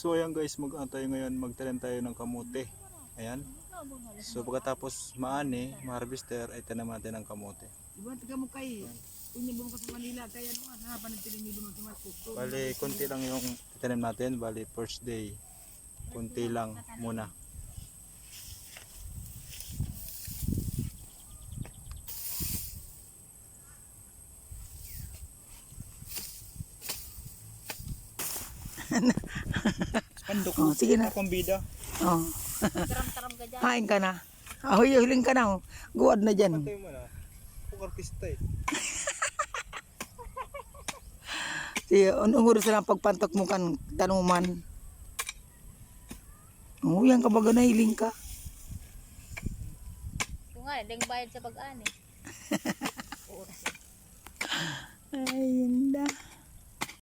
So ayan guys, tayo ngayon, magtanim tayo ng kamote. Ayan. So pagkatapos maani, ma-harvester, ay tanaman natin ng kamote. Iba taga mo kay unya mo ka sa Manila kaya ano hanapan ng tiling mo sa Marcos. Bali, konti lang yung titanim natin. Bali, first day, konti lang muna. Pandok. Oh, sige na. Pambida. Oh. Taram-taram ka dyan. Hain ka na. Ahoy, huling ka na. Oh. Guwad na dyan. Patay mo na. Kung artista eh. Sige, unong sa pagpantok mo kan tanuman. Oh, yan ka baga na hiling ka. Ito nga, deng bayad sa pag-ani. Ay, yun da.